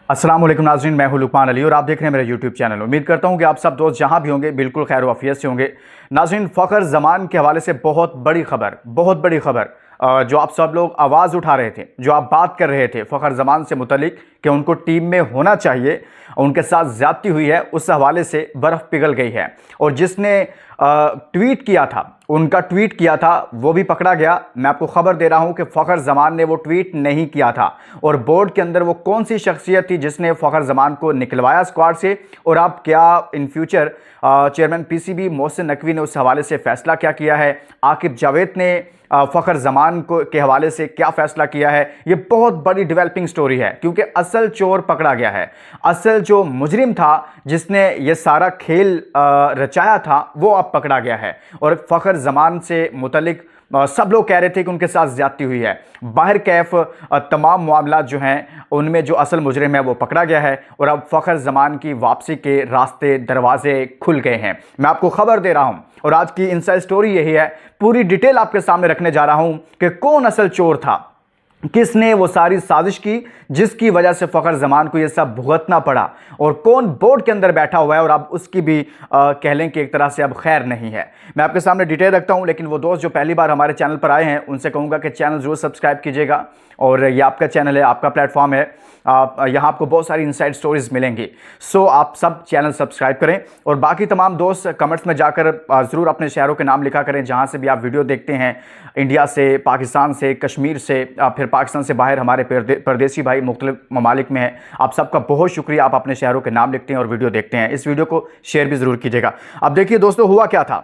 अस्सलाम वालेकुम नाज़रीन, मैं हूं लुकमान अली और आप देख रहे हैं मेरा यूट्यूब चैनल। उम्मीद करता हूं कि आप सब दोस्त जहां भी होंगे बिल्कुल खैर वाफियत से होंगे। नाज़रीन, फ़खर ज़मान के हवाले से बहुत बड़ी खबर जो आप सब लोग आवाज़ उठा रहे थे, जो आप बात कर रहे थे फ़खर ज़मान से मुतलिक कि उनको टीम में होना चाहिए, उनके साथ ज़्यादती हुई है, उस हवाले से बर्फ़ पिघल गई है। और जिसने ट्वीट किया था, उनका ट्वीट किया था, वो भी पकड़ा गया। मैं आपको खबर दे रहा हूं कि फ़खर ज़मान ने वो ट्वीट नहीं किया था। और बोर्ड के अंदर वो कौन सी शख्सियत थी जिसने फ़खर ज़मान को निकलवाया स्क्वाड से, और अब क्या in future chairman PCB Mohsin Naqvi ने उस हवाले से फ़ैसला क्या किया है, आकिब जावेद ने फ़खर ज़मान को के हवाले से क्या फ़ैसला किया है, ये बहुत बड़ी डेवलपिंग स्टोरी है। क्योंकि असल चोर पकड़ा गया है, असल जो मुजरिम था जिसने ये सारा खेल रचाया था, वो अब पकड़ा गया है। और फ़खर ज़मान से मुतलिक सब लोग कह रहे थे कि उनके साथ ज़्यादती हुई है। बाहर कैफ तमाम मामला जो हैं उनमें जो असल मुजरिम है वो पकड़ा गया है। और अब फ़खर ज़मान की वापसी के रास्ते दरवाजे खुल गए हैं। मैं आपको खबर दे रहा हूं और आज की इनसाइड स्टोरी यही है। पूरी डिटेल आपके सामने रखने जा रहा हूं कि कौन असल चोर था, किसने वो सारी साजिश की जिसकी वजह से फ़खर ज़मान को ये सब भुगतना पड़ा, और कौन बोर्ड के अंदर बैठा हुआ है और अब उसकी भी कह लें कि एक तरह से अब खैर नहीं है। मैं आपके सामने डिटेल रखता हूं, लेकिन वो दोस्त जो पहली बार हमारे चैनल पर आए हैं उनसे कहूँगा कि चैनल ज़रूर सब्सक्राइब कीजिएगा। और ये आपका चैनल है, आपका प्लेटफॉर्म है, यहाँ आपको बहुत सारी इनसाइड स्टोरीज़ मिलेंगी। सो आप सब चैनल सब्सक्राइब करें। और बाकी तमाम दोस्त कमेंट्स में जाकर ज़रूर अपने शहरों के नाम लिखा करें जहाँ से भी आप वीडियो देखते हैं, इंडिया से, पाकिस्तान से, कश्मीर से, फिर पाकिस्तान से बाहर हमारे परदेसी भाई मुख्तलिफ ममालिक में हैं। आप सबका बहुत शुक्रिया, आप अपने शहरों के नाम लिखते हैं और वीडियो देखते हैं। इस वीडियो को शेयर भी ज़रूर कीजिएगा। अब देखिए दोस्तों, हुआ क्या था,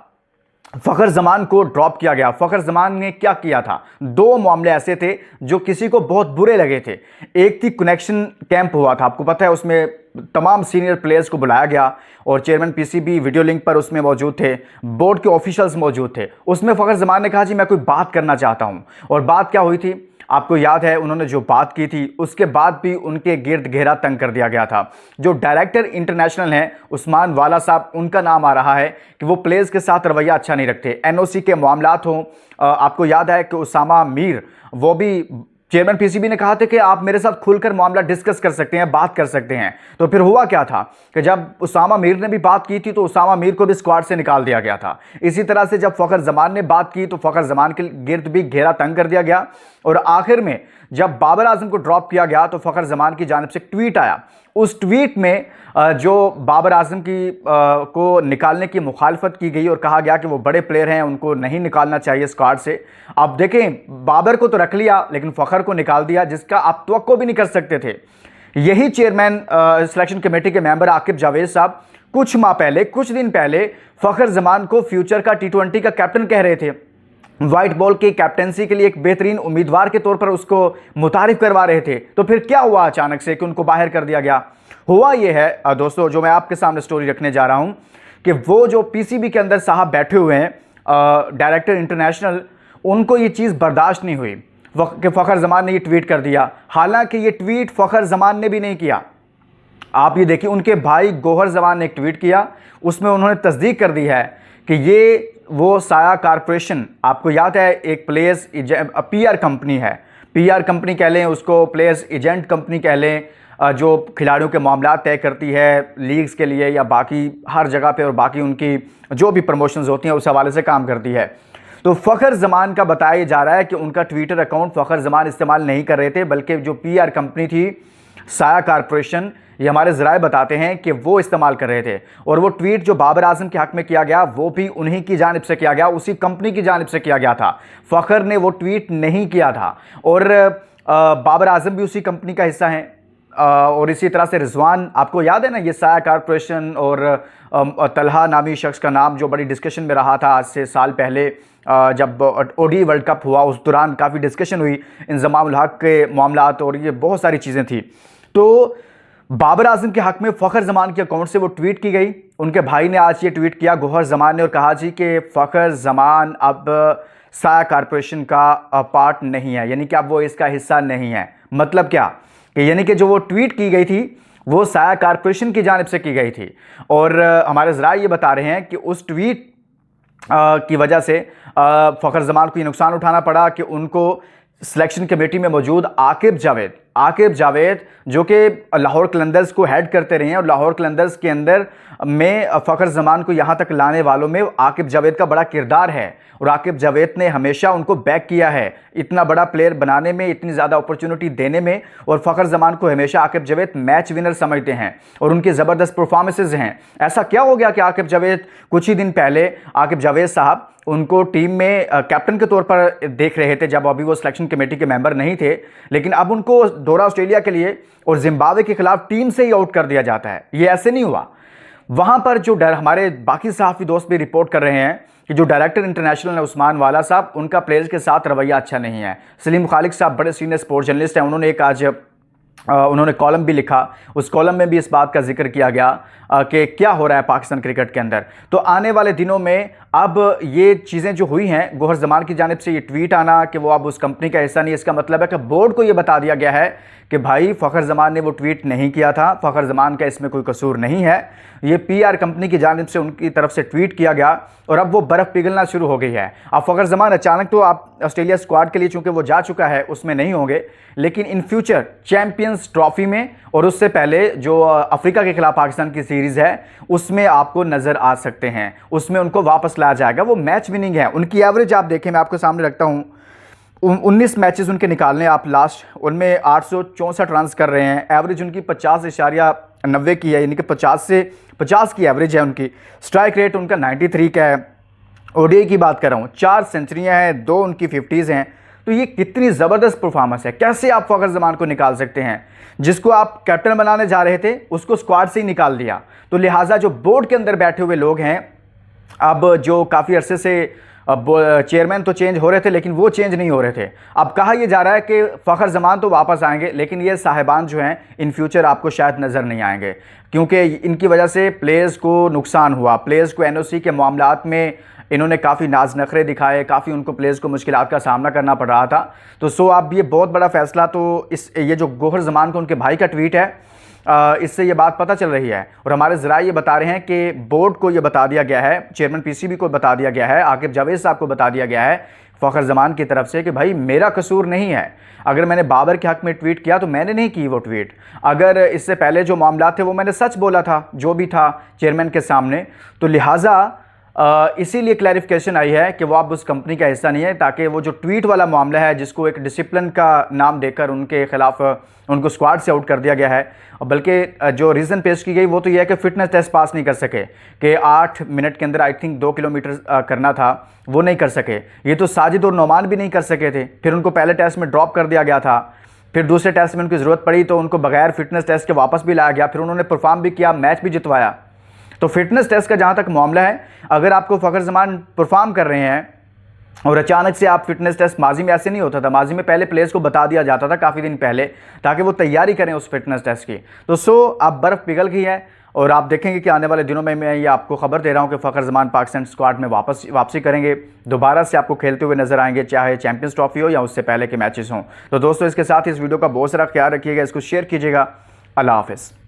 फ़खर ज़मान को ड्रॉप किया गया। फ़खर ज़मान ने क्या किया था, दो मामले ऐसे थे जो किसी को बहुत बुरे लगे थे। एक थी कनेक्शन कैंप हुआ था, आपको पता है, उसमें तमाम सीनियर प्लेयर्स को बुलाया गया और चेयरमैन पीसीबी वीडियो लिंक पर उसमें मौजूद थे, बोर्ड के ऑफिशियल्स मौजूद थे। उसमें फ़खर ज़मान ने कहा जी मैं कोई बात करना चाहता हूँ। और बात क्या हुई थी, आपको याद है, उन्होंने जो बात की थी उसके बाद भी उनके गिर्द घेरा तंग कर दिया गया था। जो डायरेक्टर इंटरनेशनल हैं उस्मान वाला साहब, उनका नाम आ रहा है कि वो प्लेयर्स के साथ रवैया अच्छा नहीं रखते। एनओसी के मामलात हों, आपको याद है कि उसामा मीर, वो भी चेयरमैन पीसीबी ने कहा था कि आप मेरे साथ खुलकर मामला डिस्कस कर सकते हैं, बात कर सकते हैं। तो फिर हुआ क्या था कि जब उसामा मीर ने भी बात की थी तो उसामा मीर को भी स्क्वाड से निकाल दिया गया था। इसी तरह से जब फ़खर ज़मान ने बात की तो फ़खर ज़मान के गिर्द भी घेरा तंग कर दिया गया। और आखिर में जब बाबर आजम को ड्रॉप किया गया तो फ़खर ज़मान की जानिब से एक ट्वीट आया। उस ट्वीट में जो बाबर आजम की को निकालने की मुखालफत की गई और कहा गया कि वो बड़े प्लेयर हैं, उनको नहीं निकालना चाहिए स्क्वाड से। अब देखें, बाबर को तो रख लिया लेकिन फ़खर को निकाल दिया, जिसका आप तवक्को भी नहीं कर सकते थे। यही चेयरमैन सिलेक्शन कमेटी के मेंबर आकिब जावेद साहब कुछ माह पहले, कुछ दिन पहले फ़खर ज़मान को फ्यूचर का T20 का कैप्टन कह रहे थे। व्हाइट बॉल की कैप्टेंसी के लिए एक बेहतरीन उम्मीदवार के तौर पर उसको मुतारिफ करवा रहे थे। तो फिर क्या हुआ अचानक से कि उनको बाहर कर दिया गया। हुआ यह है दोस्तों, जो मैं आपके सामने स्टोरी रखने जा रहा हूं, कि वो जो पीसीबी के अंदर साहब बैठे हुए हैं, डायरेक्टर इंटरनेशनल, उनको ये चीज़ बर्दाश्त नहीं हुई कि फ़खर ज़मान ने ये ट्वीट कर दिया। हालांकि ये ट्वीट फ़खर ज़मान ने भी नहीं किया। आप ये देखिए, उनके भाई गोहर ज़मान ने एक ट्वीट किया, उसमें उन्होंने तस्दीक कर दी है कि ये वो साया कारपोरेशन, आपको याद है, एक प्लेयर्स पीआर कंपनी है, पीआर कंपनी कह लें उसको, प्लेयर्स एजेंट कंपनी कह लें, जो खिलाड़ियों के मामला तय करती है लीग्स के लिए या बाकी हर जगह पे, और बाकी उनकी जो भी प्रमोशंस होती हैं उस हवाले से काम करती है। तो फ़खर ज़मान का बताया जा रहा है कि उनका ट्विटर अकाउंट फ़खर ज़मान इस्तेमाल नहीं कर रहे थे, बल्कि जो पीआर कंपनी थी साया कारपोरेशन, ये हमारे ज़राए बताते हैं कि वो इस्तेमाल कर रहे थे। और वो ट्वीट जो बाबर आजम के हक़ में किया गया वो भी उन्हीं की जानिब से किया गया, उसी कंपनी की जानिब से किया गया था। फ़खर ने वो ट्वीट नहीं किया था। और बाबर आजम भी उसी कंपनी का हिस्सा हैं। और इसी तरह से रिजवान, आपको याद है ना, ये साया कारपोरेशन और तलहा नामी शख्स का नाम जो बड़ी डिस्कशन में रहा था आज से साल पहले, जब ओडी वर्ल्ड कप हुआ उस दौरान काफ़ी डिस्कशन हुई इंज़मामुल हक़ के मामलात, और ये बहुत सारी चीज़ें थी। तो बाबर आजम के हक़ में फ़खर ज़मान के अकाउंट से वो ट्वीट की गई। उनके भाई ने आज ये ट्वीट किया, गोहर ज़मान ने, और कहा जी कि फ़खर ज़मान अब साया कारपोरेशन का पार्ट नहीं है, यानी कि अब वो इसका हिस्सा नहीं है। मतलब क्या कि यानी कि जो वो ट्वीट की गई थी वो साया कारपोरेशन की जानिब से की गई थी। और हमारे ज़राए ये बता रहे हैं कि उस ट्वीट की वजह से फ़खर ज़मान को ये नुकसान उठाना पड़ा कि उनको सिलेक्शन कमेटी में मौजूद आकिब जावेद, आकिब जावेद जो कि लाहौर कलंदर्स को हेड करते रहे हैं और लाहौर कलंदर्स के अंदर में फ़खर ज़मान को यहाँ तक लाने वालों में आकिब जावेद का बड़ा किरदार है और आकिब जावेद ने हमेशा उनको बैक किया है इतना बड़ा प्लेयर बनाने में, इतनी ज़्यादा अपॉर्चुनिटी देने में। और फ़खर ज़मान को हमेशा आकिब जावेद मैच विनर समझते हैं और उनकी ज़बरदस्त परफॉर्मेंसेज हैं। ऐसा क्या हो गया कि आकिब जावेद कुछ ही दिन पहले आकिब जावेद साहब उनको टीम में कैप्टन के तौर पर देख रहे थे जब अभी वो सिलेक्शन कमेटी के मेंबर नहीं थे, लेकिन अब उनको दौरा ऑस्ट्रेलिया के लिए और जिम्बाब्वे के खिलाफ टीम से ही आउट कर दिया जाता है। ये ऐसे नहीं हुआ। वहां पर जो हमारे बाकी सहाफ़ी दोस्त भी रिपोर्ट कर रहे हैं कि जो डायरेक्टर इंटरनेशनल है उस्मान वाला साहब, उनका प्लेयर्स के साथ रवैया अच्छा नहीं है। सलीम खालिक साहब बड़े सीनियर स्पोर्ट्स जर्नलिस्ट हैं, उन्होंने एक आज उन्होंने कॉलम भी लिखा, उस कॉलम में भी इस बात का जिक्र किया गया कि क्या हो रहा है पाकिस्तान क्रिकेट के अंदर। तो आने वाले दिनों में अब ये चीज़ें जो हुई हैं, गोहर ज़मान की जानिब से ये ट्वीट आना कि वो अब उस कंपनी का हिस्सा नहीं, इसका मतलब है कि बोर्ड को ये बता दिया गया है कि भाई फ़खर ज़मान ने वो ट्वीट नहीं किया था, फ़खर ज़मान का इसमें कोई कसूर नहीं है, ये PR कंपनी की जानिब से उनकी तरफ से ट्वीट किया गया और अब वो बर्फ़ पिघलना शुरू हो गई है। अब फ़खर ज़मान अचानक तो आप ऑस्ट्रेलिया स्क्वाड के लिए चूँकि वो जा चुका है उसमें नहीं होंगे, लेकिन इन फ्यूचर चैम्पियंस ट्रॉफी में और उससे पहले जो अफ्रीका के खिलाफ पाकिस्तान की सीरीज़ है उसमें आपको नज़र आ सकते हैं, उसमें उनको वापस लाया जाएगा। वो मैच विनिंग है, उनकी एवरेज आप देखें, मैं आपको सामने रखता हूँ, 19 मैचेस उनके निकालने आप लास्ट, उनमें 864 रन कर रहे हैं, एवरेज उनकी 50.90 की है, यानी कि 50 से 50 की एवरेज है उनकी। स्ट्राइक रेट उनका 93 का है। ODI की बात कर रहा हूँ, 4 सेंचुरियाँ हैं, 2 उनकी 50s हैं। तो ये कितनी ज़बरदस्त परफॉर्मेंस है। कैसे आप फ़खर ज़मान को निकाल सकते हैं, जिसको आप कैप्टन बनाने जा रहे थे उसको स्क्वाड से ही निकाल दिया। तो लिहाजा जो बोर्ड के अंदर बैठे हुए लोग हैं, अब जो काफ़ी अरसे से अब चेयरमैन तो चेंज हो रहे थे लेकिन वो चेंज नहीं हो रहे थे। अब कहा यह जा रहा है कि फ़खर ज़मान तो वापस आएंगे, लेकिन ये साहिबान जो हैं इन फ्यूचर आपको शायद नज़र नहीं आएंगे, क्योंकि इनकी वजह से प्लेयर्स को नुकसान हुआ। प्लेयर्स को NOC के मामलात में इन्होंने काफ़ी नाज नखरे दिखाए, काफ़ी उनको प्लेयर्स को मुश्किलात का सामना करना पड़ रहा था। तो अब ये बहुत बड़ा फ़ैसला, तो ये जो गोहर ज़मान को उनके भाई का ट्वीट है, इससे ये बात पता चल रही है और हमारे ज़राए ये बता रहे हैं कि बोर्ड को ये बता दिया गया है, चेयरमैन PCB को बता दिया गया है, आकिब जावेद साहब को बता दिया गया है फ़खर ज़मान की तरफ से कि भाई मेरा कसूर नहीं है। अगर मैंने बाबर के हक़ में ट्वीट किया तो मैंने नहीं की वो ट्वीट। अगर इससे पहले जो मामला थे वो मैंने सच बोला था, जो भी था चेयरमैन के सामने। तो लिहाजा इसीलिए क्लैरिफिकेशन आई है कि वो अब उस कंपनी का हिस्सा नहीं है, ताकि वो जो ट्वीट वाला मामला है जिसको एक डिसिप्लिन का नाम देकर उनके खिलाफ उनको स्क्वाड से आउट कर दिया गया है, और बल्कि जो रीज़न पेश की गई वो तो यह है कि फ़िटनेस टेस्ट पास नहीं कर सके, कि 8 मिनट के अंदर आई थिंक 2 किलोमीटर करना था, वो नहीं कर सके। ये तो साजिद और नोमान भी नहीं कर सके थे, फिर उनको पहले टेस्ट में ड्रॉप कर दिया गया था, फिर दूसरे टेस्ट में उनकी ज़रूरत पड़ी तो उनको बगैर फिटनेस टेस्ट के वापस भी लाया गया, फिर उन्होंने परफॉर्म भी किया, मैच भी जितवाया। तो फिटनेस टेस्ट का जहाँ तक मामला है, अगर आपको फ़खर ज़मान परफॉर्म कर रहे हैं और अचानक से आप फिटनेस टेस्ट, माजी में ऐसे नहीं होता था, माजी में पहले प्लेयर्स को बता दिया जाता था काफ़ी दिन पहले ताकि वो तैयारी करें उस फिटनेस टेस्ट की। तो अब बर्फ़ पिघल गई है और आप देखेंगे कि आने वाले दिनों में मैं ये आपको खबर दे रहा हूँ कि फ़खर ज़मान पाकिस्तान स्क्वाड में वापसी करेंगे, दोबारा से आपको खेलते हुए नजर आएंगे, चाहे चैंपियंस ट्रॉफी हो या उससे पहले के मैचेस हों। तो दोस्तों, इसके साथ इस वीडियो का बहुत सारा ख्याल रखिएगा, इसको शेयर कीजिएगा। अल्लाह हाफ़िज़।